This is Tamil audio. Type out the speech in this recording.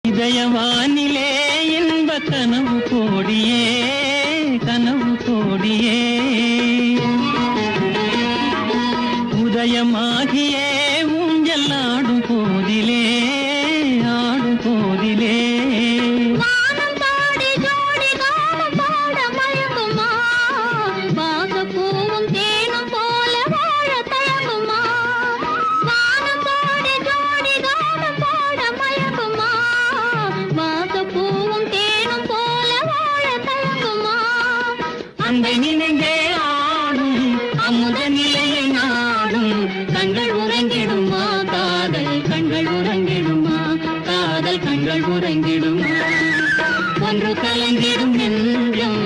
இதயவானிலே இன்ப கனவு கோடியே கனவு கோடியே உதயமாகியே ஊஞ்சல் ஆடும் போதிலே ஆடும் போதிலே அன்பை நினைந்தே ஆடும் அமுத நிலையை நாடும் கண்கள் உறங்கிடுமா காதல் கண்கள் உறங்கிடுமா காதல் கண்கள் உறங்கிடுமா ஒன்று கலங்கிடும் என்றும்